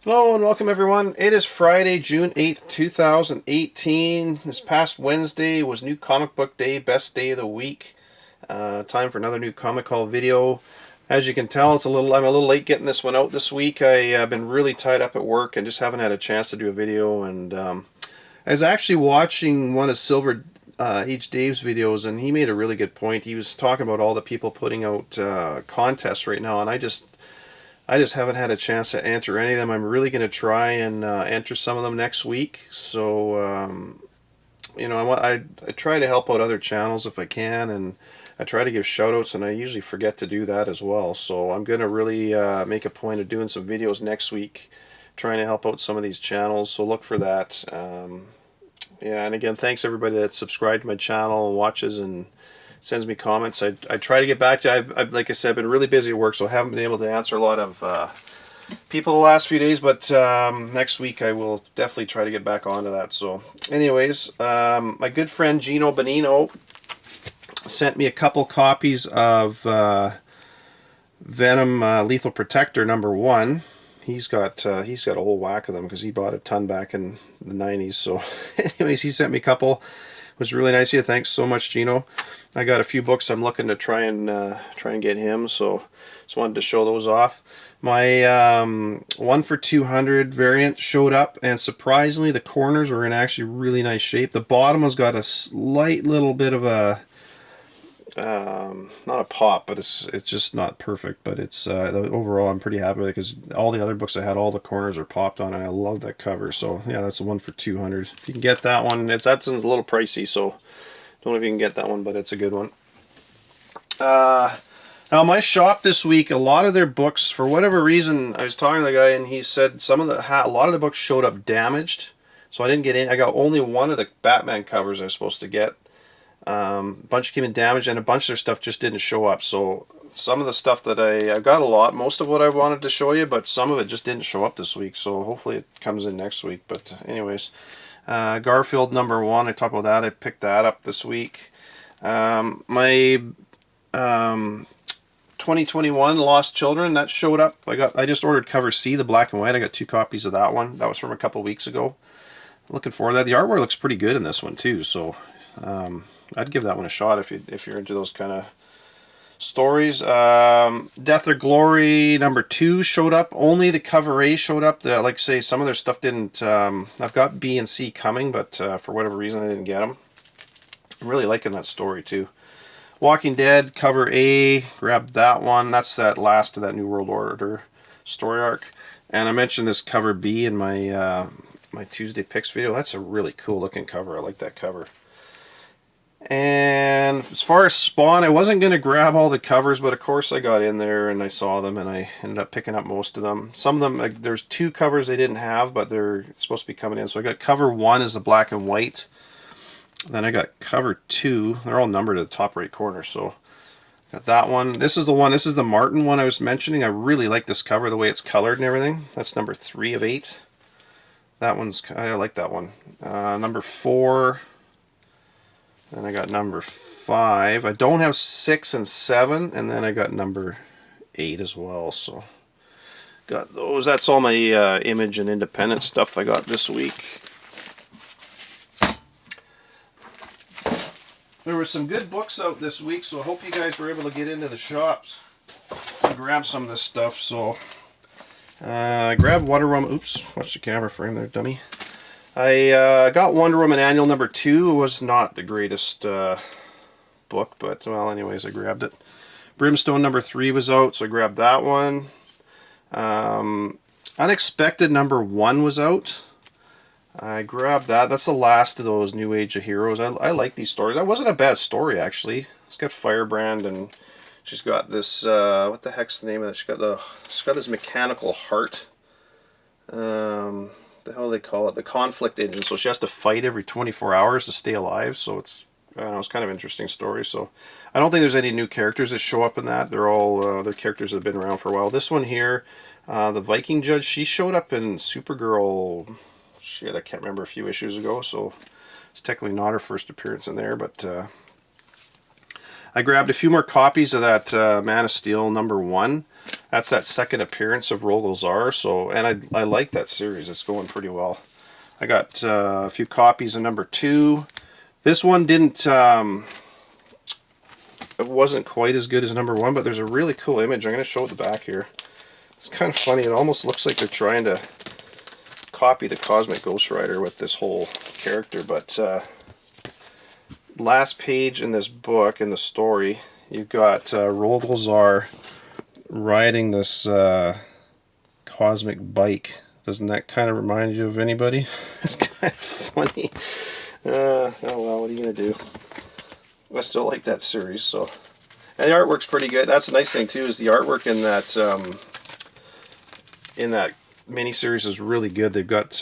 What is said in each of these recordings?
Hello and welcome everyone. It is Friday, June 8th, 2018. This past Wednesday was New Comic Book Day, best day of the week. Time for another new comic haul video. As you can tell, I'm a little late getting this one out this week. I've been really tied up at work and just haven't had a chance to do a video. And I was actually watching one of Silver H. Dave's videos, and he made a really good point. He was talking about all the people putting out contests right now, and I just haven't had a chance to enter any of them. I'm really going to try and enter some of them next week. So, I try to help out other channels if I can, and I try to give shout outs, and I usually forget to do that as well. So I'm going to really make a point of doing some videos next week, trying to help out some of these channels. So look for that. Yeah, and again, thanks everybody that subscribed to my channel and watches and sends me comments. I try to get back to you. Like I said, I've been really busy at work, so I haven't been able to answer a lot of people the last few days, but next week I will definitely try to get back onto that. So anyways, my good friend Gino Bonino sent me a couple copies of Venom Lethal Protector #1. He's got a whole whack of them because he bought a ton back in the 90s. So anyways, he sent me a couple. It was really nice of you. Thanks so much, Gino. I got a few books I'm looking to try and get him, so just wanted to show those off. My 1 for 200 variant showed up, and surprisingly the corners were in actually really nice shape. The bottom has got a slight little bit of a not a pop, but it's just not perfect. But it's overall I'm pretty happy with it because all the other books I had, all the corners are popped on, and I love that cover. So yeah, that's a 1 for 200. If you can get that one, that's a little pricey, so don't know if you can get that one, but it's a good one. Now my shop this week, a lot of their books, for whatever reason, I was talking to the guy and he said a lot of the books showed up damaged, so I didn't get in. I got only one of the Batman covers I was supposed to get. A bunch came in damaged, and a bunch of their stuff just didn't show up. So some of the stuff that I've got most of what I wanted to show you, but some of it just didn't show up this week. So hopefully it comes in next week. But anyways, Garfield #1, I talked about that. I picked that up this week. My 2021 Lost Children, that showed up. I just ordered cover C, the black and white. I got 2 copies of that one. That was from a couple weeks ago. Looking forward to that. The artwork looks pretty good in this one too, so I'd give that one a shot if you're into those kind of stories. Death or Glory #2 showed up. Only the cover A showed up. Like I say, some of their stuff didn't. I've got B and C coming, but for whatever reason I didn't get them. I'm really liking that story too. Walking Dead cover A, grabbed that one. That's that last of that New World Order story arc. And I mentioned this cover B in my my Tuesday picks video. That's a really cool looking cover. I like that cover. And as far as Spawn, I wasn't going to grab all the covers, but of course I got in there and I saw them and I ended up picking up most of them. Some of them, there's 2 covers they didn't have, but they're supposed to be coming in. So I got cover 1 is the black and white. Then I got cover 2. They're all numbered at the top right corner, so got that one. This is the one. This is the Martin one I was mentioning. I really like this cover, the way it's colored and everything. That's #3 of 8. I like that one. #4. Then I got #5. I don't have 6 and 7, and then I got #8 as well. So got those. That's all my Image and independent stuff I got this week. There were some good books out this week, so I hope you guys were able to get into the shops and grab some of this stuff. So I grabbed Wonder Woman. Oops, watch the camera frame there, dummy. I got Wonder Woman Annual #2. It was not the greatest book, but well, anyways, I grabbed it. Brimstone #3 was out, so I grabbed that one. Unexpected #1 was out. I grabbed that. That's the last of those New Age of Heroes. I like these stories. That wasn't a bad story, actually. It's got Firebrand, and she's got this, what the heck's the name of it? She's got this mechanical heart. The hell do they call it? The conflict engine. So she has to fight every 24 hours to stay alive. So it's kind of an interesting story. So I don't think there's any new characters that show up in that. They're all they're characters that have been around for a while. This one here, the Viking Judge, she showed up in Supergirl. Shit, I can't remember, a few issues ago. So it's technically not her first appearance in there, but I grabbed a few more copies of that Man of Steel #1. That's that second appearance of Rogol Zar. So, and I like that series. It's going pretty well. I got a few copies of number 2. This one didn't. It wasn't quite as good as number 1, but there's a really cool image. I'm going to show it the back here. It's kind of funny. It almost looks like they're trying to copy the Cosmic Ghost Rider with this whole character, but last page in this book, in the story, you've got Rogol Zar riding this cosmic bike. Doesn't that kind of remind you of anybody? It's kind of funny. Oh well, what are you going to do? I still like that series, so. And the artwork's pretty good. That's the nice thing too, is the artwork in that miniseries is really good. They've got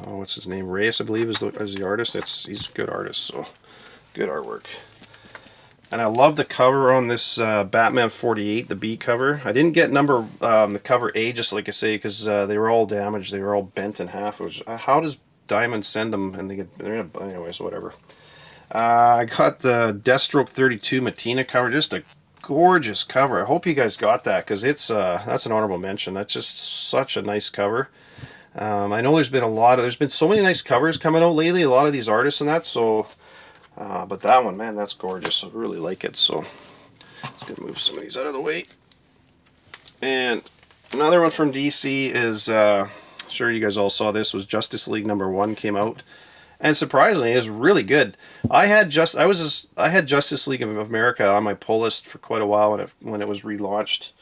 what's his name? Reyes, I believe, is the artist. He's a good artist, so good artwork. And I love the cover on this Batman 48, the B cover. I didn't get the cover A, just like I say, because they were all damaged. They were all bent in half. It was, how does Diamond send them? And anyways, whatever. I got the Deathstroke 32 Matina cover. Just a gorgeous cover. I hope you guys got that, because it's that's an honorable mention. That's just such a nice cover. I know there's been so many nice covers coming out lately, a lot of these artists and that, so but that one, man, that's gorgeous. I really like it. So let's get move some of these out of the way. And another one from DC is sure you guys all saw this, was Justice League number 1 came out. And surprisingly, it was really good. I had Justice League of America on my pull list for quite a while when it was relaunched,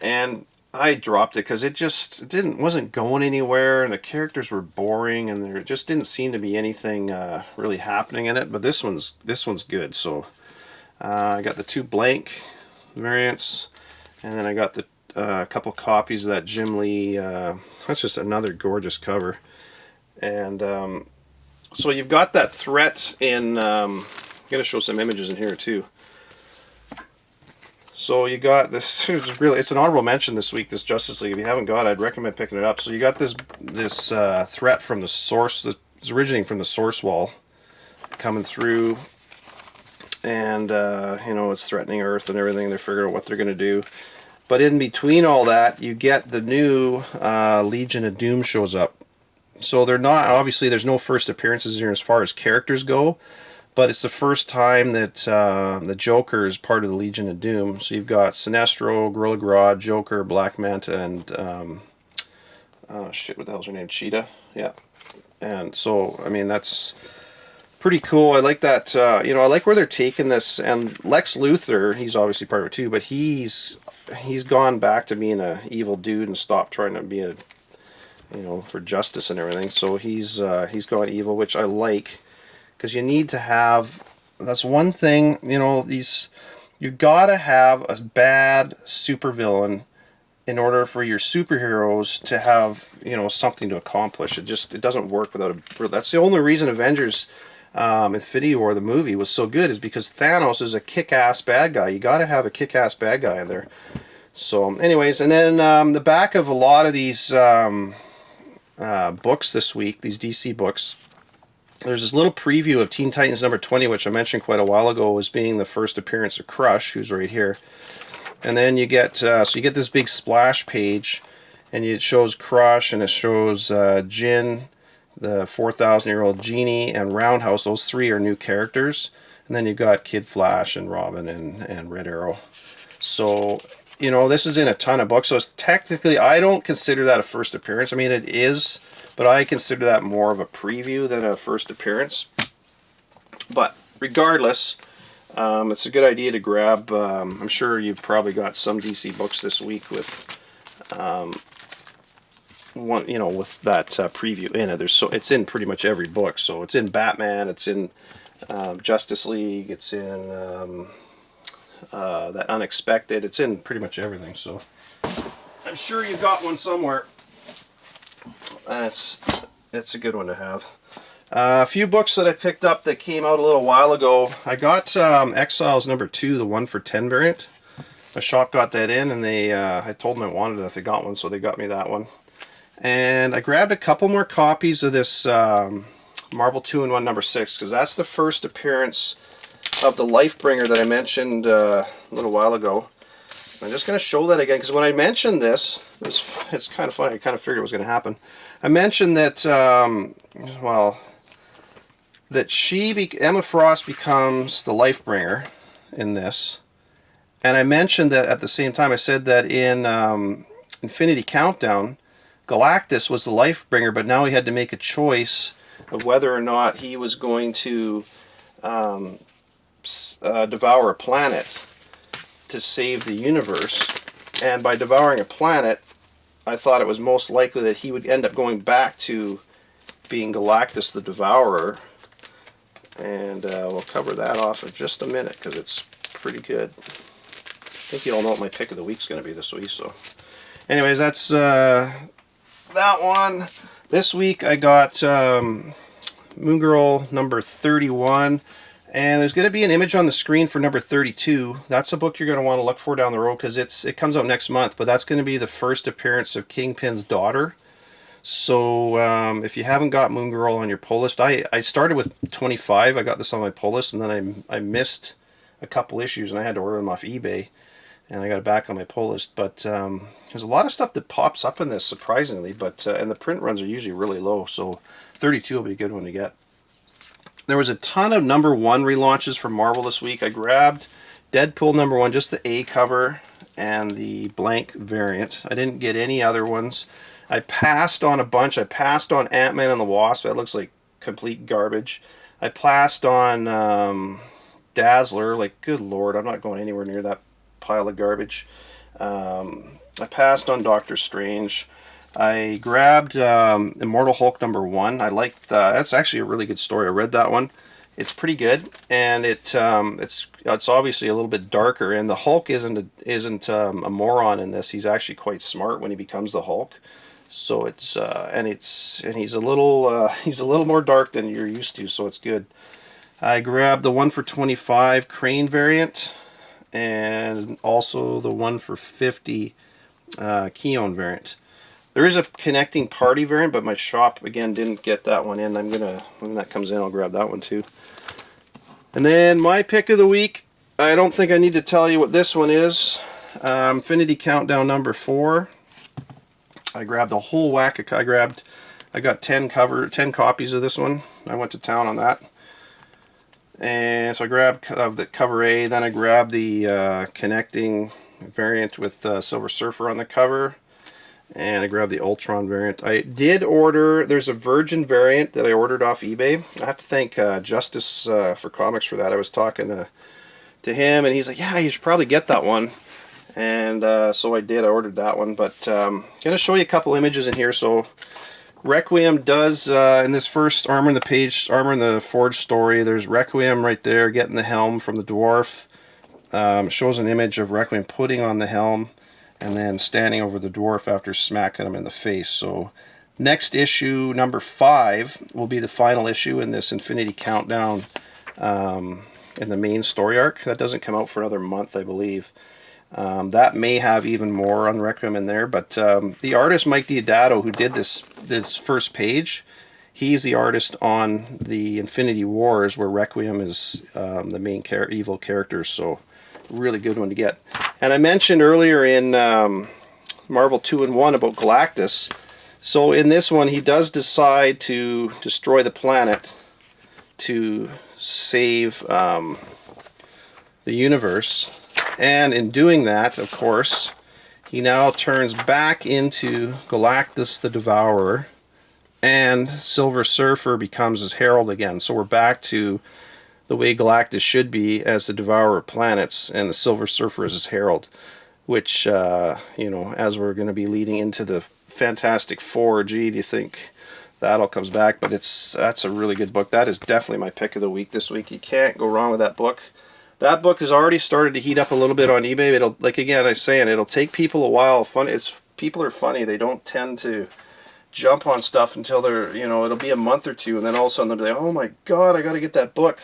and I dropped it because it wasn't going anywhere, and the characters were boring, and there just didn't seem to be anything really happening in it. But this one's good. So I got the 2 blank variants, and then I got the couple copies of that Jim Lee. That's just another gorgeous cover, and. So you've got that threat in, I'm going to show some images in here too. So you got this, it's an honorable mention this week, this Justice League. If you haven't got it, I'd recommend picking it up. So you got this threat from the source, that's originating from the source wall, coming through, and it's threatening Earth and everything. They're figuring out what they're going to do. But in between all that, you get the new Legion of Doom shows up. So they're not, obviously there's no first appearances here as far as characters go, but it's the first time that the Joker is part of the Legion of Doom. So you've got Sinestro, Gorilla Grodd, Joker, Black Manta, and what the hell's her name? Cheetah? Yeah. And so, I mean, that's pretty cool. I like that, I like where they're taking this, and Lex Luthor, he's obviously part of it too, but he's gone back to being an evil dude and stopped trying to be for justice and everything. So he's gone evil, which I like, because you need to have, that's one thing, you gotta have a bad supervillain in order for your superheroes to have, something to accomplish. It doesn't work without that's the only reason Avengers Infinity War, the movie, was so good, is because Thanos is a kick-ass bad guy. You gotta have a kick-ass bad guy in there. So anyways, and then the back of a lot of these books this week, these DC books, there's this little preview of Teen Titans number 20, which I mentioned quite a while ago as being the first appearance of Crush, who's right here. And then you get you get this big splash page, and it shows Crush, and it shows Jin, the 4,000-year-old Genie, and Roundhouse. Those 3 are new characters. And then you've got Kid Flash and Robin and Red Arrow. So this is in a ton of books, so it's technically, I don't consider that a first appearance. I mean, it is, but I consider that more of a preview than a first appearance. But regardless, it's a good idea to grab. I'm sure you've probably got some DC books this week with with that preview in it. It's in pretty much every book. So it's in Batman, it's in Justice League, it's in that Unexpected. It's in pretty much everything, so I'm sure you've got one somewhere. It's a good one to have. A few books that I picked up that came out a little while ago. I got Exiles number 2, the 1 for 10 variant. My shop got that in, and I told them I wanted it if they got one, so they got me that one. And I grabbed a couple more copies of this Marvel 2-in-1 number 6, because that's the first appearance of the Lifebringer that I mentioned a little while ago. I'm just going to show that again, because when I mentioned this, it's kind of funny. I kind of figured it was going to happen. I mentioned that, well, that Emma Frost becomes the Lifebringer in this. And I mentioned that at the same time, I said that in Infinity Countdown, Galactus was the Lifebringer, but now he had to make a choice of whether or not he was going to devour a planet to save the universe. And by devouring a planet, I thought it was most likely that he would end up going back to being Galactus the Devourer. And we'll cover that off in just a minute, because it's pretty good. I think you all know what my pick of the week's going to be this week. So, anyways, that's that one. This week I got Moon Girl number 31. And there's going to be an image on the screen for number 32. That's a book you're going to want to look for down the road, because it comes out next month. But that's going to be the first appearance of Kingpin's daughter. So if you haven't got Moon Girl on your pull list, I started with 25. I got this on my pull list, and then I missed a couple issues, and I had to order them off eBay, and I got it back on my pull list. But there's a lot of stuff that pops up in this, surprisingly. But and the print runs are usually really low, so 32 will be a good one to get. There was a ton of number 1 relaunches from Marvel this week. I grabbed Deadpool number 1, just the A cover and the blank variant. I didn't get any other ones. I passed on a bunch. I passed on Ant-Man and the Wasp. That looks like complete garbage. I passed on Dazzler. Like, good lord, I'm not going anywhere near that pile of garbage. I passed on Doctor Strange. I grabbed Immortal Hulk number 1. I liked that. That's actually a really good story. I read that one. It's pretty good, and it's obviously a little bit darker. And the Hulk isn't a moron in this. He's actually quite smart when he becomes the Hulk. So he's a little more dark than you're used to. So it's good. I grabbed the 1 for 25 Crane variant, and also the 1 for 50 Keon variant. There is a connecting party variant, but my shop, again, didn't get that one in. When that comes in, I'll grab that one too. And then my pick of the week, I don't think I need to tell you what this one is. Infinity Countdown number 4. I grabbed a whole whack of, I got 10 copies of this one. I went to town on that. And so I grabbed the cover A, then I grabbed the connecting variant with Silver Surfer on the cover. And I grabbed the Ultron variant. I did order, there's a Virgin variant that I ordered off eBay. I have to thank Justice for Comics for that. I was talking to him, and he's like, yeah, you should probably get that one. And so I did. I ordered that one. But I'm going to show you a couple images in here. So Requiem does, in this first Armor in the Forge story, there's Requiem right there getting the helm from the dwarf. Shows an image of Requiem putting on the helm and then standing over the dwarf after smacking him in the face. So next issue, number 5, will be the final issue in this Infinity Countdown in the main story arc. That doesn't come out for another month, I believe. That may have even more on Requiem in there, but the artist Mike Diodato, who did this first page, he's the artist on the Infinity Wars, where Requiem is the main evil character. So really good one to get. And I mentioned earlier in Marvel 2-in-1 about Galactus. So in this one, he does decide to destroy the planet to save the universe. And in doing that, of course, he now turns back into Galactus the Devourer, and Silver Surfer becomes his herald again. So we're back to the way Galactus should be as the Devourer of Planets, and the Silver Surfer is his herald, which, as we're going to be leading into the Fantastic Four, gee, do you think that all comes back? But that's a really good book. That is definitely my pick of the week this week. You can't go wrong with that book. That book has already started to heat up a little bit on eBay. It'll, like again, I'm saying, it'll take people a while. People are funny. They don't tend to jump on stuff until they're, it'll be a month or two, and then all of a sudden they'll be like, oh my god, I got to get that book.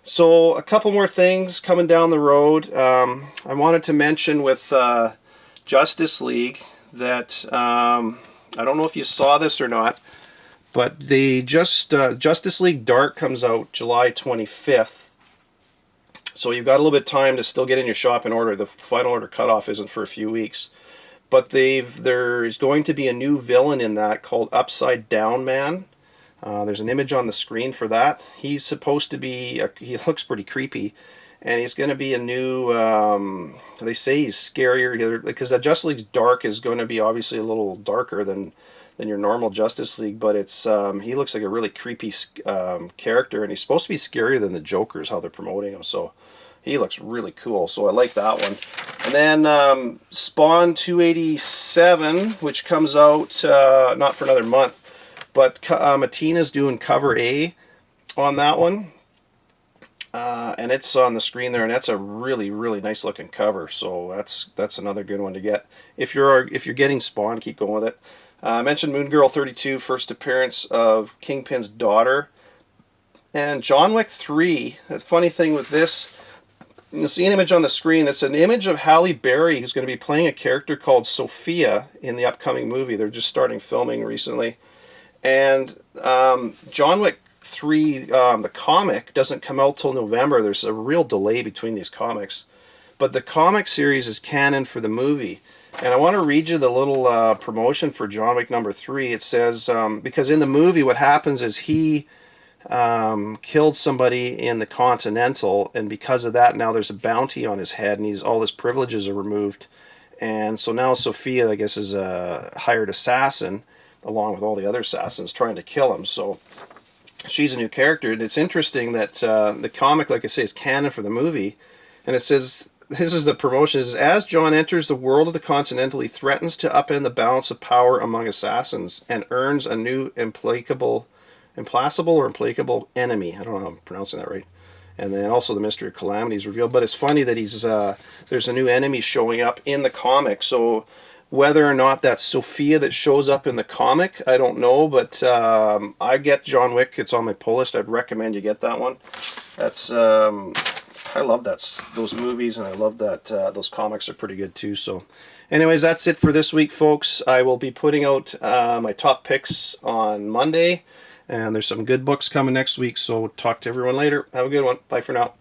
So a couple more things coming down the road. I wanted to mention with Justice League that I don't know if you saw this or not, but the Justice League Dark comes out July 25th. So you've got a little bit of time to still get in your shop in order. The final order cutoff isn't for a few weeks. But there's going to be a new villain in that called Upside Down Man. There's an image on the screen for that. He's supposed to be, he looks pretty creepy. And he's going to be a new, they say he's scarier, because the Justice League's Dark is going to be obviously a little darker than your normal Justice League, but it's he looks like a really creepy character, and he's supposed to be scarier than the Joker is how they're promoting him, so he looks really cool, so I like that one. And then Spawn 287, which comes out not for another month, but Matina's doing cover A on that one. And it's on the screen there, and that's a really, really nice looking cover. So that's another good one to get. If you're getting Spawn, keep going with it. I mentioned Moon Girl 32, first appearance of Kingpin's daughter, and John Wick 3. The funny thing with this, you'll see an image on the screen. It's an image of Halle Berry, who's going to be playing a character called Sophia in the upcoming movie. They're just starting filming recently, and John Wick 3, the comic, doesn't come out till November. There's a real delay between these comics, but the comic series is canon for the movie. And I want to read you the little promotion for John Wick number 3. It says, because in the movie what happens is he killed somebody in the Continental, and because of that now there's a bounty on his head, and all his privileges are removed. And so now Sophia, I guess, is a hired assassin, along with all the other assassins, trying to kill him. So she's a new character, and it's interesting that the comic, like I say, is canon for the movie. And it says, this is the promotion, is as John enters the world of the Continental, he threatens to upend the balance of power among assassins and earns a new implacable enemy. I don't know how I'm pronouncing that right. And then also the mystery of Calamity is revealed. But it's funny that there's a new enemy showing up in the comic. So whether or not that's Sophia that shows up in the comic, I don't know. But I get John Wick. It's on my pull list. I'd recommend you get that one. That's I love those movies, and I love that those comics are pretty good too. So anyways, that's it for this week, folks. I will be putting out my top picks on Monday, and there's some good books coming next week, so talk to everyone later. Have a good one. Bye for now.